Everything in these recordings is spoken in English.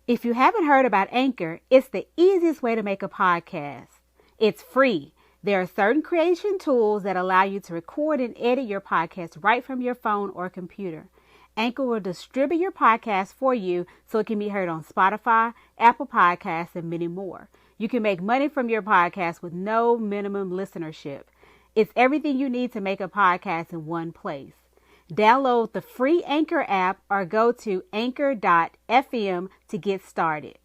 If you haven't heard about Anchor, it's the easiest way to make a podcast. It's free. There are certain creation tools that allow you to record and edit your podcast right from your phone or computer. Anchor will distribute your podcast for you so it can be heard on Spotify, Apple Podcasts, and many more. You can make money from your podcast with no minimum listenership. It's everything you need to make a podcast in one place. Download the free Anchor app or go to anchor.fm to get started.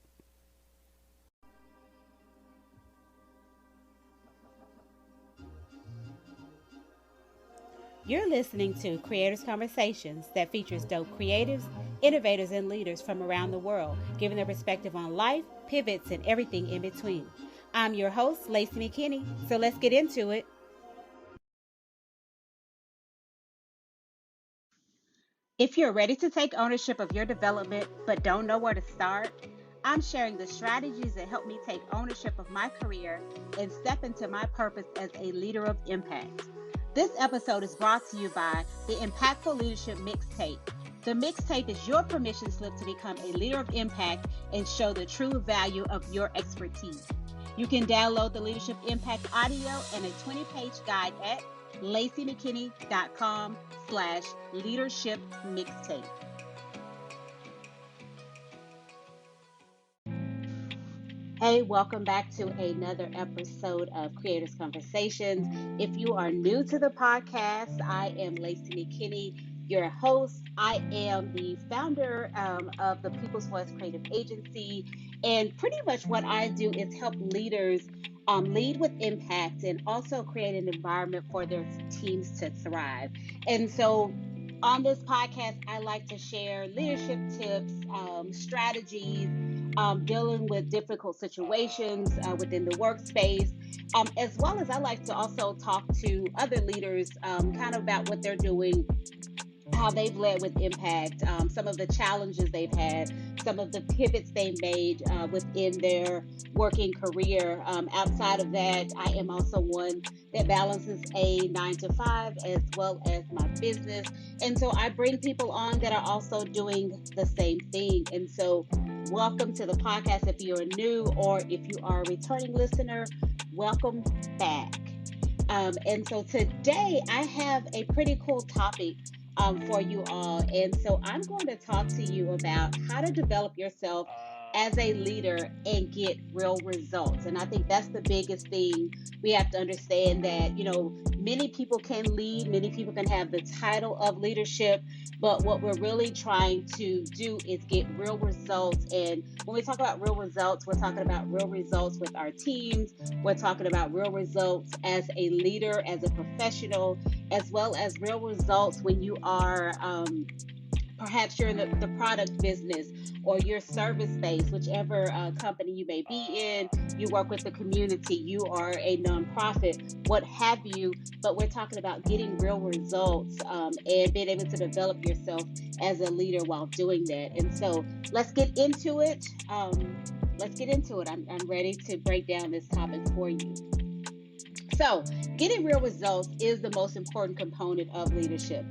You're listening to Creators Conversations that features dope creatives, innovators, and leaders from around the world, giving their perspective on life, pivots, and everything in between. I'm your host, Laci McKinney, so let's get into it. If you're ready to take ownership of your development but don't know where to start, I'm sharing the strategies that help me take ownership of my career and step into my purpose as a leader of impact. This episode is brought to you by the Impactful Leadership Mixtape. The mixtape is your permission slip to become a leader of impact and show the true value of your expertise. You can download the Leadership Impact audio and a 20-page guide at lacimckinney.com/leadership mixtape. Hey, welcome back to another episode of Creators Conversations. If you are new to the podcast, I am Laci McKinney, your host. I am the founder of the People's Voice Creative Agency, and pretty much what I do is help leaders lead with impact and also create an environment for their teams to thrive. And so on this podcast, I like to share leadership tips, strategies, dealing with difficult situations within the workspace, as well as I like to also talk to other leaders kind of about what they're doing, how they've led with impact, some of the challenges they've had, some of the pivots they made within their working career. Outside of that, I am also one that balances a 9 to 5 as well as my business. And so I bring people on that are also doing the same thing. And so welcome to the podcast. If you're new or if you are a returning listener, welcome back. And so today I have a pretty cool topic for you all. And so I'm going to talk to you about how to develop yourself as a leader and get real results. And I think that's the biggest thing. We have to understand that, many people can lead, many people can have the title of leadership, but what we're really trying to do is get real results. And when we talk about real results, we're talking about real results with our teams. We're talking about real results as a leader, as a professional, as well as real results when you are perhaps you're in the product business or your service based, whichever company you may be in, you work with the community, you are a nonprofit, what have you. But we're talking about getting real results and being able to develop yourself as a leader while doing that. And so let's get into it. I'm ready to break down this topic for you. So, getting real results is the most important component of leadership.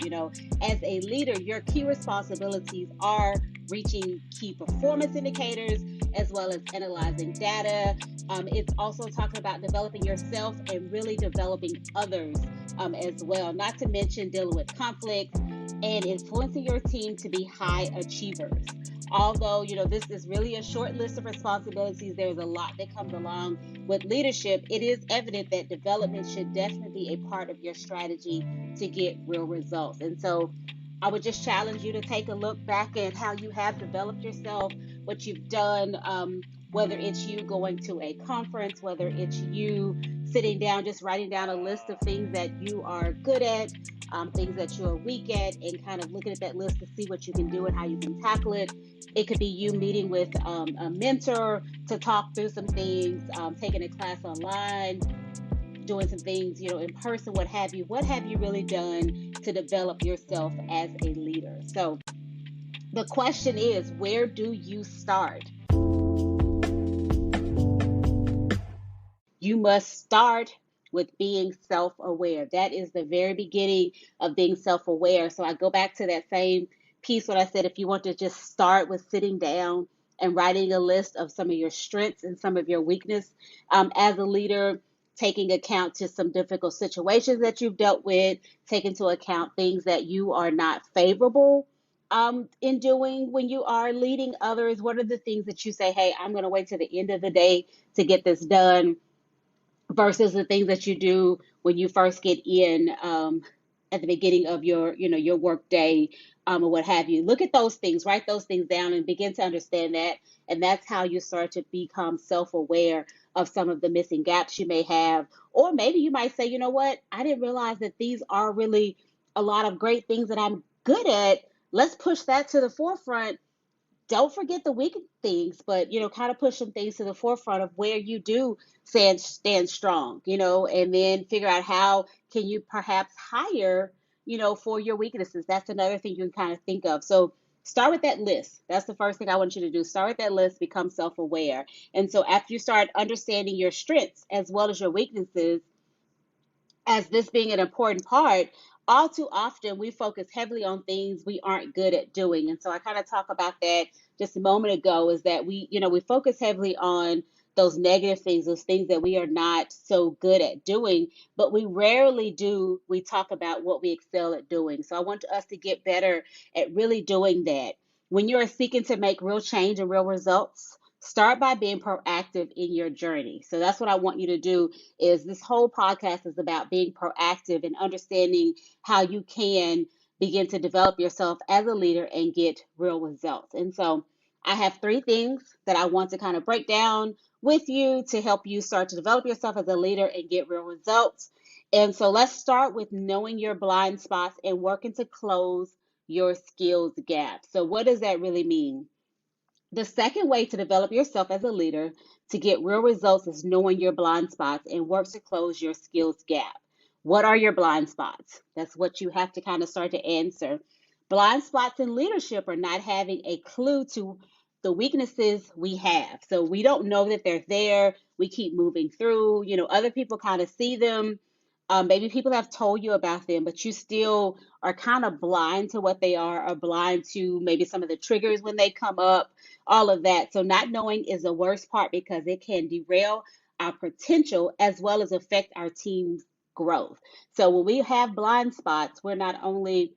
As a leader, your key responsibilities are reaching key performance indicators as well as analyzing data. It's also talking about developing yourself and really developing others as well, not to mention dealing with conflicts and influencing your team to be high achievers. Although, this is really a short list of responsibilities, there's a lot that comes along with leadership. It is evident that development should definitely be a part of your strategy to get real results. And so I would just challenge you to take a look back at how you have developed yourself, what you've done, whether it's you going to a conference, whether it's you sitting down, just writing down a list of things that you are good at, things that you're weak at, and kind of looking at that list to see what you can do and how you can tackle it. It could be you meeting with a mentor to talk through some things, taking a class online, doing some things, in person, what have you. What have you really done to develop yourself as a leader? So the question is, where do you start? You must start with being self-aware. That is the very beginning of being self-aware. So I go back to that same piece when I said if you want to just start with sitting down and writing a list of some of your strengths and some of your weakness as a leader, taking account to some difficult situations that you've dealt with, take into account things that you are not favorable in doing when you are leading others. What are the things that you say, hey, I'm going to wait to the end of the day to get this done, versus the things that you do when you first get in at the beginning of your your work day, or what have you. Look at those things, write those things down, and begin to understand that. And that's how you start to become self-aware of some of the missing gaps you may have. Or maybe you might say, you know what, I didn't realize that these are really a lot of great things that I'm good at. Let's push that to the forefront. Don't forget the weak things, but kind of push some things to the forefront of where you do stand strong, and then figure out how can you perhaps hire, for your weaknesses. That's another thing you can kind of think of. So start with that list. That's the first thing I want you to do. Start with that list, become self-aware. And so after you start understanding your strengths as well as your weaknesses, as this being an important part, all too often we focus heavily on things we aren't good at doing. And so I kind of talk about that just a moment ago, is that we focus heavily on those negative things, those things that we are not so good at doing, but we rarely do we talk about what we excel at doing. So I want us to get better at really doing that. When you are seeking to make real change and real results, start by being proactive in your journey. So that's what I want you to do. Is this whole podcast is about being proactive and understanding how you can begin to develop yourself as a leader and get real results. And so I have three things that I want to kind of break down with you to help you start to develop yourself as a leader and get real results. And so let's start with knowing your blind spots and working to close your skills gap. So what does that really mean? The second way to develop yourself as a leader to get real results is knowing your blind spots and work to close your skills gap. What are your blind spots? That's what you have to kind of start to answer. Blind spots in leadership are not having a clue to the weaknesses we have. So we don't know that they're there. We keep moving through. Other people kind of see them. Maybe people have told you about them, but you still are kind of blind to what they are, or blind to maybe some of the triggers when they come up, all of that. So not knowing is the worst part, because it can derail our potential as well as affect our team's growth. So when we have blind spots, we're not only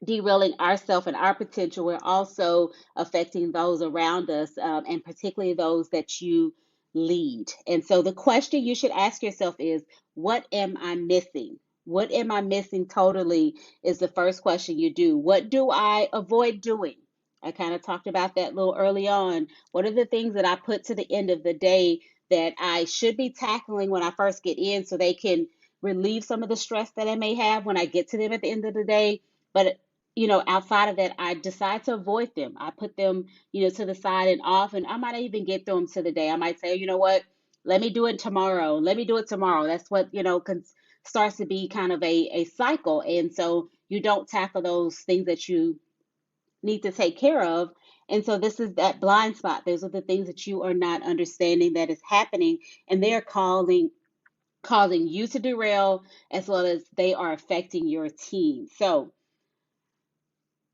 derailing ourselves and our potential, we're also affecting those around us, and particularly those that you lead. And so the question you should ask yourself is, what am I missing? What am I missing totally is the first question you do. What do I avoid doing? I kind of talked about that a little early on. What are the things that I put to the end of the day that I should be tackling when I first get in, so they can relieve some of the stress that I may have when I get to them at the end of the day? But outside of that, I decide to avoid them. I put them, to the side and off, and I might not even get through them to the day. I might say, you know what, let me do it tomorrow. Let me do it tomorrow. That's what, starts to be kind of a cycle. And so you don't tackle those things that you need to take care of. And so this is that blind spot. Those are the things that you are not understanding that is happening, and they are causing you to derail, as well as they are affecting your team. So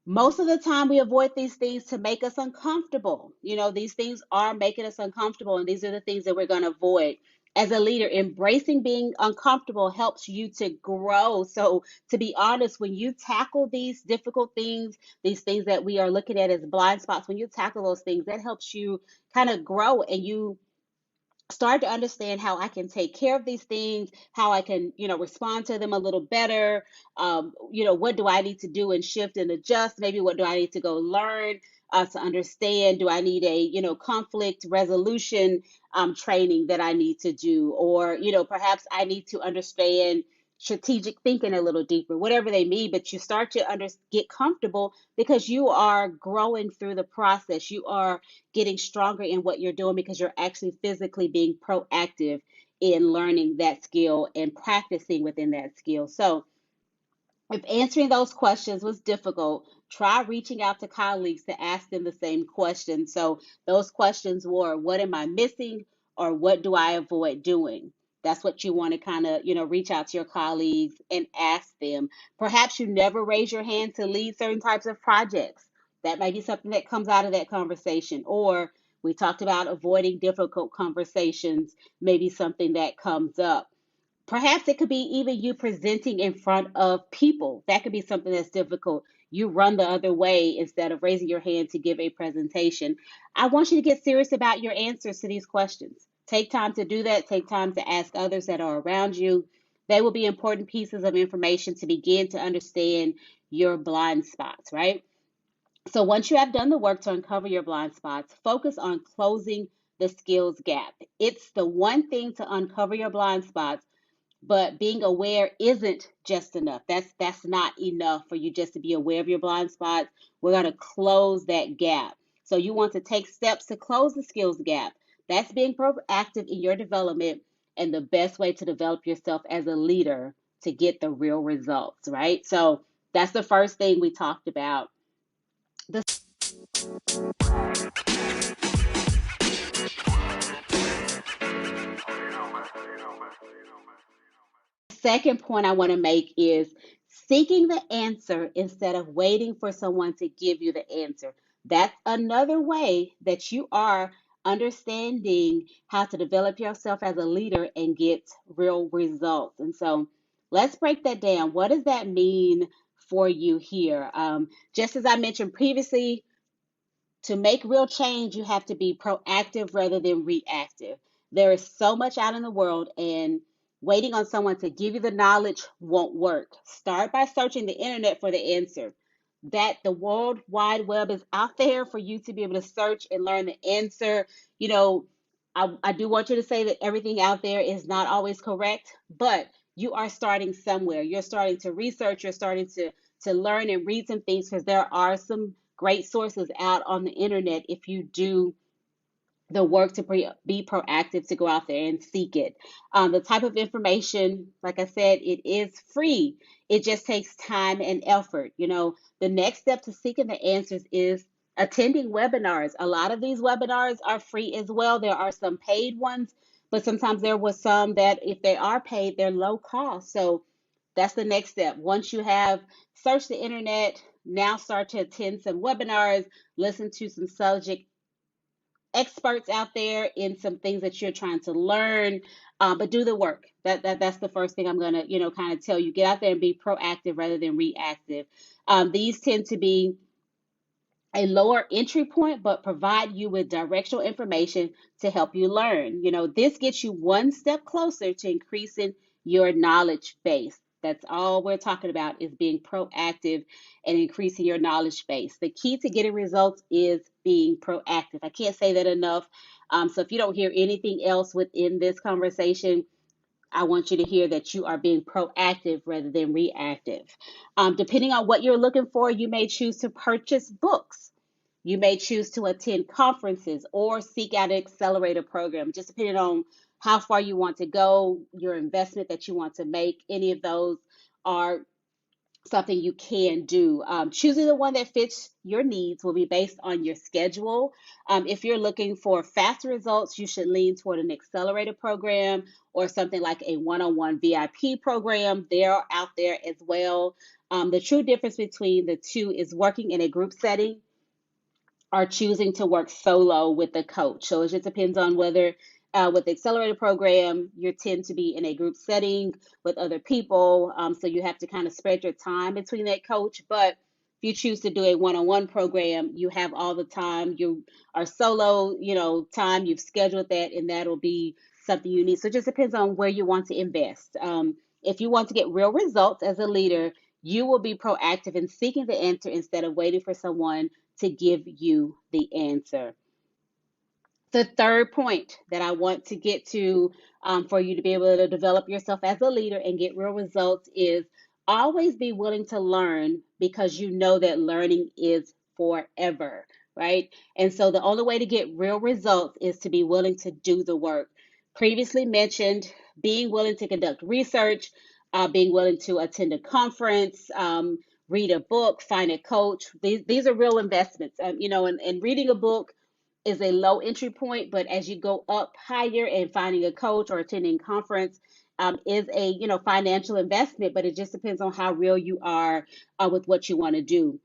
most of the time we avoid these things to make us uncomfortable. These things are making us uncomfortable, and these are the things that we're going to avoid. As a leader, embracing being uncomfortable helps you to grow. So to be honest, when you tackle these difficult things, these things that we are looking at as blind spots, when you tackle those things, that helps you kind of grow, and you start to understand how I can take care of these things, how I can, respond to them a little better. What do I need to do and shift and adjust? Maybe what do I need to go learn to understand? Do I need a, conflict resolution training that I need to do? Or, perhaps I need to understand strategic thinking a little deeper, whatever they mean. But you start to get comfortable, because you are growing through the process. You are getting stronger in what you're doing, because you're actually physically being proactive in learning that skill and practicing within that skill. So if answering those questions was difficult, try reaching out to colleagues to ask them the same questions. So those questions were, what am I missing, or what do I avoid doing? That's what you want to kind of, reach out to your colleagues and ask them. Perhaps you never raise your hand to lead certain types of projects. That may be something that comes out of that conversation. Or we talked about avoiding difficult conversations, maybe something that comes up. Perhaps it could be even you presenting in front of people. That could be something that's difficult. You run the other way instead of raising your hand to give a presentation. I want you to get serious about your answers to these questions. Take time to do that. Take time to ask others that are around you. They will be important pieces of information to begin to understand your blind spots, right? So once you have done the work to uncover your blind spots, focus on closing the skills gap. It's the one thing to uncover your blind spots, but being aware isn't just enough. That's not enough for you just to be aware of your blind spots. We're going to close that gap. So you want to take steps to close the skills gap. That's being proactive in your development and the best way to develop yourself as a leader to get the real results, right? So that's the first thing we talked about. The second point I want to make is seeking the answer instead of waiting for someone to give you the answer. That's another way that you are understanding how to develop yourself as a leader and get real results. And so let's break that down. What does that mean for you here? Just as I mentioned previously, to make real change, you have to be proactive rather than reactive. There is so much out in the world, and waiting on someone to give you the knowledge won't work. Start by searching the internet for the answer. That the World Wide Web is out there for you to be able to search and learn the answer. You know, I do want you to say that everything out there is not always correct, but you are starting somewhere. You're starting to research, you're starting to learn and read some things because there are some great sources out on the internet if you do the work to be proactive to go out there and seek it. The type of information, like I said, it is free. It just takes time and effort. You know, the next step to seeking the answers is attending webinars. A lot of these webinars are free as well. There are some paid ones, but sometimes there was some that if they are paid, they're low cost. So that's the next step. Once you have searched the internet, now start to attend some webinars, listen to some subject experts out there in some things that you're trying to learn, but do the work. That's the first thing I'm gonna kind of tell you. Get out there and be proactive rather than reactive. These tend to be a lower entry point, but provide you with directional information to help you learn. You know, this gets you one step closer to increasing your knowledge base. That's all we're talking about is being proactive and increasing your knowledge base. The key to getting results is being proactive. I can't say that enough. So if you don't hear anything else within this conversation, I want you to hear that you are being proactive rather than reactive. Depending on what you're looking for, you may choose to purchase books. You may choose to attend conferences or seek out an accelerator program, just depending on how far you want to go, your investment that you want to make. Any of those are something you can do. Choosing the one that fits your needs will be based on your schedule. If you're looking for fast results, you should lean toward an accelerator program or something like a one-on-one VIP program. They're out there as well. The true difference between the two is working in a group setting are choosing to work solo with a coach. So it just depends on whether with the accelerator program, you tend to be in a group setting with other people. So you have to kind of spread your time between that coach. But if you choose to do a one-on-one program, you have all the time. You are solo, time. You've scheduled that, and that'll be something you need. So it just depends on where you want to invest. If you want to get real results as a leader, you will be proactive in seeking the answer instead of waiting for someone to give you the answer. The third point that I want to get to for you to be able to develop yourself as a leader and get real results is always be willing to learn because you know that learning is forever, right? And so the only way to get real results is to be willing to do the work. Previously mentioned, being willing to conduct research, being willing to attend a conference, read a book, find a coach. These are real investments. And reading a book is a low entry point, but as you go up higher and finding a coach or attending conference is a financial investment, but it just depends on how real you are with what you want to do.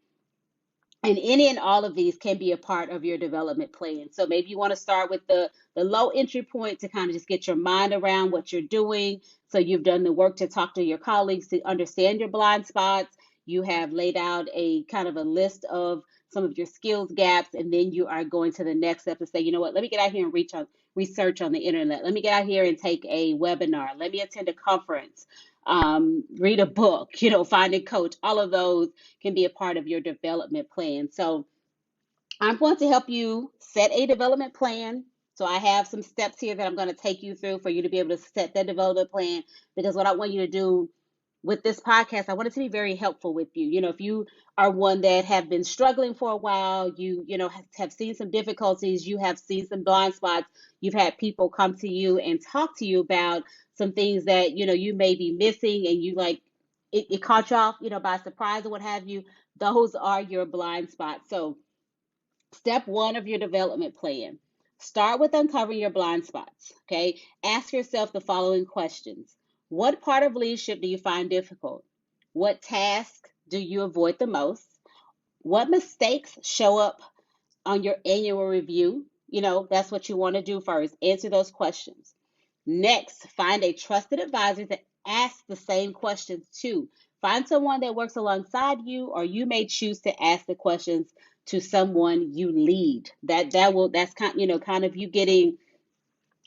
And any and all of these can be a part of your development plan. So maybe you want to start with the low entry point to kind of just get your mind around what you're doing. So you've done the work to talk to your colleagues to understand your blind spots. You have laid out a kind of a list of some of your skills gaps, and then you are going to the next step to say, you know what, let me get out here and research on the internet. Let me get out here and take a webinar. Let me attend a conference, read a book, find a coach. All of those can be a part of your development plan. So I'm going to help you set a development plan. So I have some steps here that I'm going to take you through for you to be able to set that development plan, because what I want you to do with this podcast, I want it to be very helpful with you. If you are one that have been struggling for a while, have seen some difficulties, you have seen some blind spots, you've had people come to you and talk to you about some things that, you may be missing, and you like, it caught you off, by surprise or what have you. Those are your blind spots. So step one of your development plan, start with uncovering your blind spots. Okay. Ask yourself the following questions. What part of leadership do you find difficult? What task do you avoid the most? What mistakes show up on your annual review? That's what you want to do first. Answer those questions. Next, find a trusted advisor to ask the same questions to. Find someone that works alongside you, or you may choose to ask the questions to someone you lead. That's kind of you getting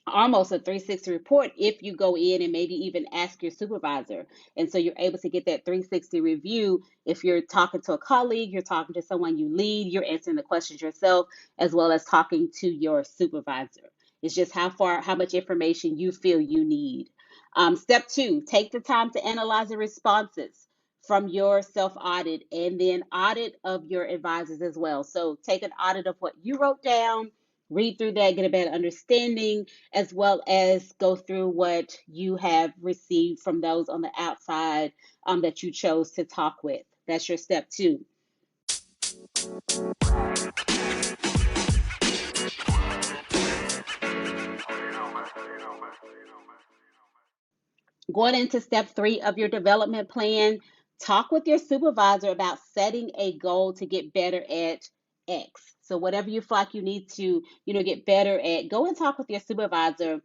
almost a 360 report if you go in and maybe even ask your supervisor. And so you're able to get that 360 review. If you're talking to a colleague, you're talking to someone you lead, you're answering the questions yourself, as well as talking to your supervisor. It's just how much information you feel you need. Step two, take the time to analyze the responses from your self audit, and then audit of your advisors as well. So take an audit of what you wrote down, read through that, get a better understanding, as well as go through what you have received from those on the outside, that you chose to talk with. That's your step two. Going into step three of your development plan, talk with your supervisor about setting a goal to get better at X. So whatever you feel like you need to, get better at, go and talk with your supervisor.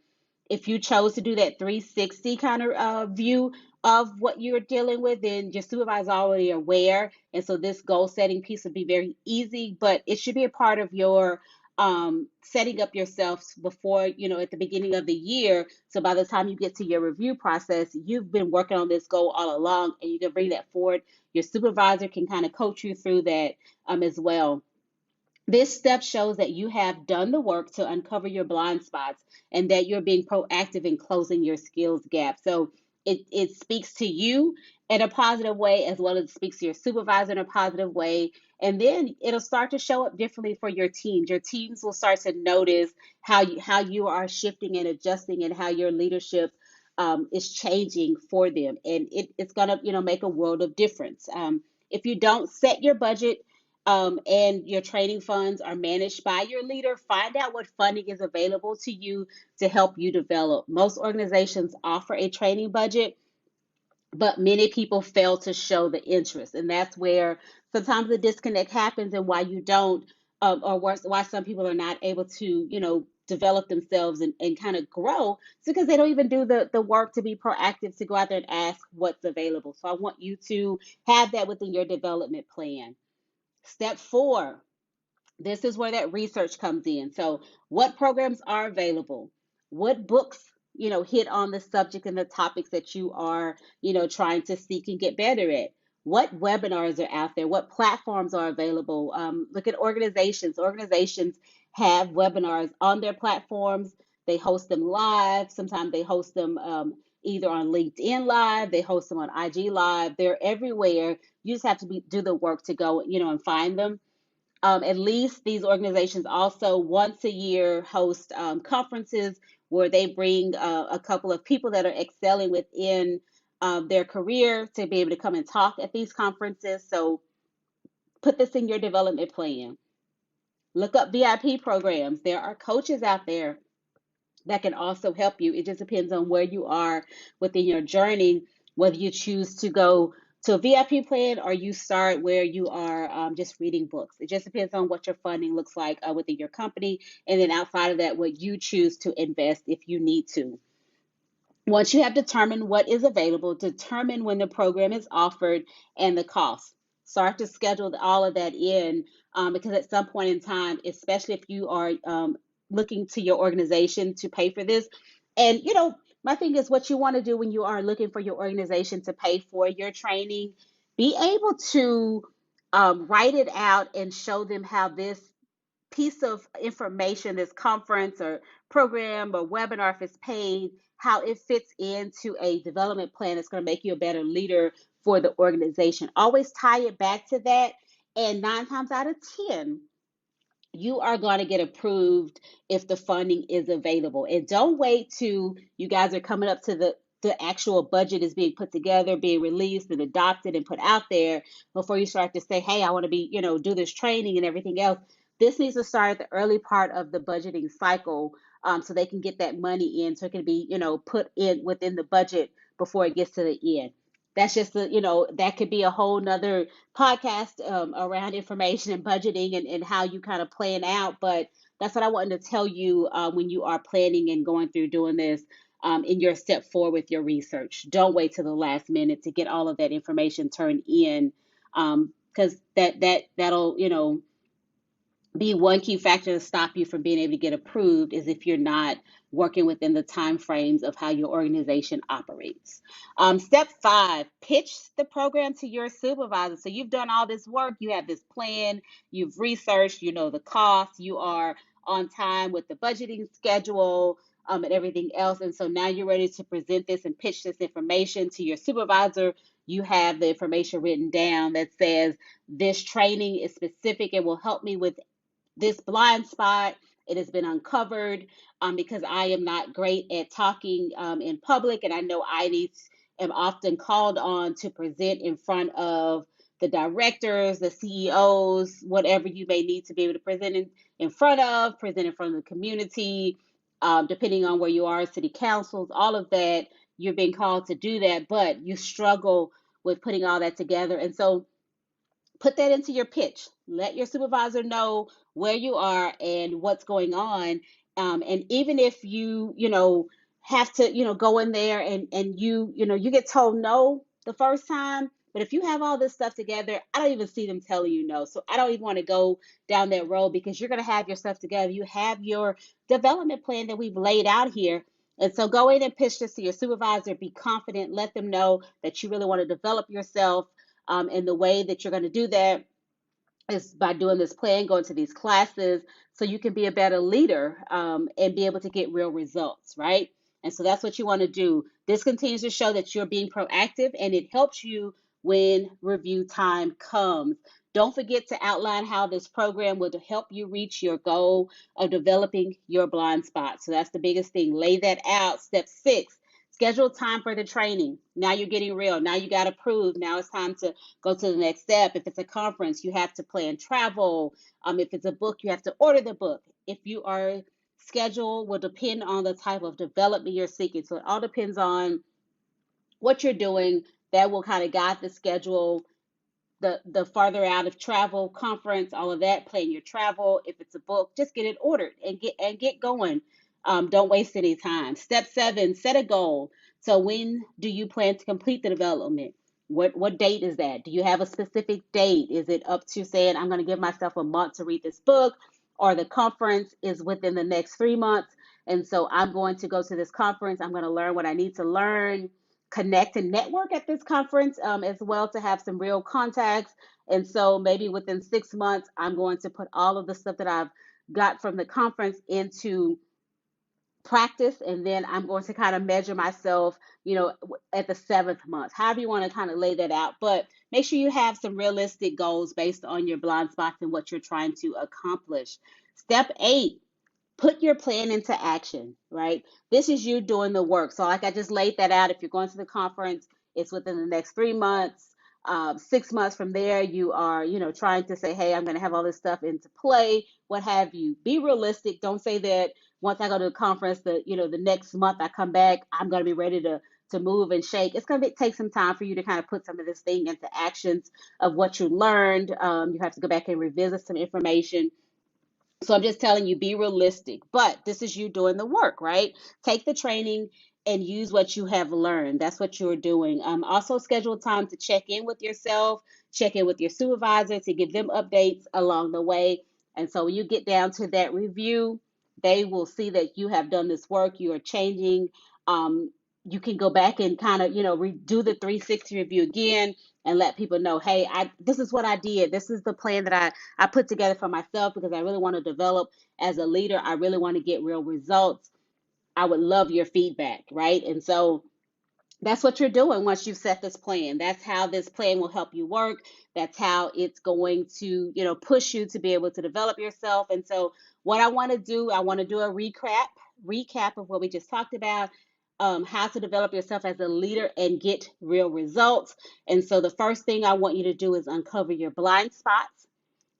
If you chose to do that 360 kind of view of what you're dealing with, then your supervisor is already aware. And so this goal setting piece would be very easy, but it should be a part of your setting up yourself before, at the beginning of the year. So by the time you get to your review process, you've been working on this goal all along, and you can bring that forward. Your supervisor can kind of coach you through that as well. This step shows that you have done the work to uncover your blind spots, and that you're being proactive in closing your skills gap. So it speaks to you in a positive way, as well as it speaks to your supervisor in a positive way. And then it'll start to show up differently for your teams. Your teams will start to notice how you are shifting and adjusting, and how your leadership is changing for them. And it's going to, make a world of difference. If you don't set your budget, and your training funds are managed by your leader, find out what funding is available to you to help you develop. Most organizations offer a training budget, but many people fail to show the interest. And that's where sometimes the disconnect happens, and why you don't, or worse, why some people are not able to, develop themselves and kind of grow. It's because they don't even do the work to be proactive, to go out there and ask what's available. So I want you to have that within your development plan. Step four, this is where that research comes in. So, what programs are available? What books, hit on the subject and the topics that you are, trying to seek and get better at? What webinars are out there? What platforms are available? Look at organizations. Organizations have webinars on their platforms. They host them live. Sometimes they host them either on LinkedIn Live. They host them on IG Live. They're everywhere. You just have to do the work to go, and find them. At least these organizations also once a year host conferences where they bring a couple of people that are excelling within their career to be able to come and talk at these conferences. So put this in your development plan. Look up VIP programs. There are coaches out there that can also help you. It just depends on where you are within your journey, whether you choose to go to a VIP plan, or you start where you are just reading books. It just depends on what your funding looks like within your company. And then outside of that, what you choose to invest if you need to. Once you have determined what is available, determine when the program is offered and the cost. Start to schedule all of that in, because at some point in time, especially if you are looking to your organization to pay for this, and my thing is what you want to do when you are looking for your organization to pay for your training, be able to write it out and show them how this piece of information, this conference or program or webinar, if it's paid, how it fits into a development plan that's going to make you a better leader for the organization. Always tie it back to that. And 9 times out of 10, you are going to get approved if the funding is available. And don't wait till you guys are coming up to the actual budget is being put together, being released and adopted and put out there before you start to say, hey, I want to be, do this training and everything else. This needs to start at the early part of the budgeting cycle, so they can get that money in, so it can be, put in within the budget before it gets to the end. That's just that could be a whole nother podcast around information and budgeting, and how you kind of plan out. But that's what I wanted to tell you when you are planning and going through doing this, in your step forward with your research. Don't wait till the last minute to get all of that information turned in, because that'll be one key factor to stop you from being able to get approved, is if you're not working within the time frames of how your organization operates. Step 5, pitch the program to your supervisor. So you've done all this work, you have this plan, you've researched, you know the cost, you are on time with the budgeting schedule, and everything else. And so now you're ready to present this and pitch this information to your supervisor. You have the information written down that says this training is specific and will help me with this blind spot. It has been uncovered, because I am not great at talking in public, and I know am often called on to present in front of the directors, the CEOs, whatever you may need to be able to present present in front of the community, depending on where you are, city councils, all of that. You're being called to do that, but you struggle with putting all that together. And so put that into your pitch. Let your supervisor know where you are and what's going on. And even if have to, go in there and you get told no the first time, but if you have all this stuff together, I don't even see them telling you no. So I don't even want to go down that road, because you're going to have your stuff together. You have your development plan that we've laid out here. And so go in and pitch this to your supervisor. Be confident. Let them know that you really want to develop yourself, and the way that you're going to do that is by doing this plan, going to these classes, so you can be a better leader, and be able to get real results, right? And so that's what you want to do. This continues to show that you're being proactive, and it helps you when review time comes. Don't forget to outline how this program will help you reach your goal of developing your blind spot. So that's the biggest thing. Lay that out. Step 6, schedule time for the training. Now you're getting real. Now you got approved. Now it's time to go to the next step. If it's a conference, you have to plan travel. If it's a book, you have to order the book. If you are schedule will depend on the type of development you're seeking. So it all depends on what you're doing. That will kind of guide the schedule. The farther out of travel, conference, all of that, plan your travel. If it's a book, just get it ordered and get going. Don't waste any time. Step 7, set a goal. So when do you plan to complete the development? What date is that? Do you have a specific date? Is it up to saying I'm going to give myself a month to read this book, or the conference is within the next 3 months? And so I'm going to go to this conference. I'm going to learn what I need to learn, connect and network at this conference, as well, to have some real contacts. And so maybe within 6 months, I'm going to put all of the stuff that I've got from the conference into practice, and then I'm going to kind of measure myself, at the 7th month, however you want to kind of lay that out. But make sure you have some realistic goals based on your blind spots and what you're trying to accomplish. Step 8, put your plan into action, right? This is you doing the work. So like I just laid that out. If you're going to the conference, it's within the next 3 months. 6 months from there, you are, trying to say, hey, I'm going to have all this stuff into play, what have you. Be realistic. Don't say that once I go to the conference, the next month I come back, I'm going to be ready to move and shake. It's going to take some time for you to kind of put some of this thing into actions of what you learned. You have to go back and revisit some information. So I'm just telling you, be realistic. But this is you doing the work, right? Take the training and use what you have learned. That's what you're doing. Also, schedule time to check in with yourself, check in with your supervisor to give them updates along the way. And so when you get down to that review, they will see that you have done this work, you are changing. You can go back and kind of, redo the 360 review again and let people know, hey, this is what I did. This is the plan that I put together for myself because I really want to develop as a leader. I really want to get real results. I would love your feedback, right? And so that's what you're doing once you've set this plan. That's how this plan will help you work. That's how it's going to, push you to be able to develop yourself. And so what I want to do, I want to do a recap of what we just talked about, how to develop yourself as a leader and get real results. And so the first thing I want you to do is uncover your blind spots.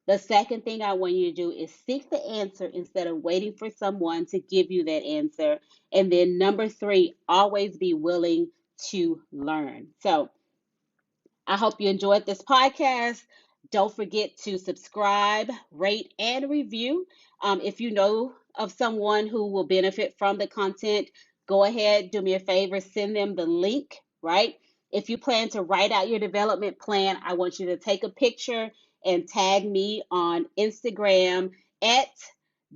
The second thing I want you to do is seek the answer instead of waiting for someone to give you that answer. And then number three, always be willing to learn. So I hope you enjoyed this podcast. Don't forget to subscribe, rate, and review. If you know of someone who will benefit from the content, go ahead, do me a favor, send them the link, right? If you plan to write out your development plan, I want you to take a picture and tag me on Instagram at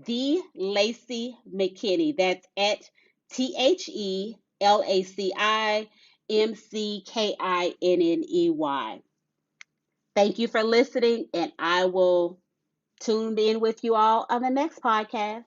the Laci McKinney. That's at TheLaci McKinney. Thank you for listening, and I will tune in with you all on the next podcast.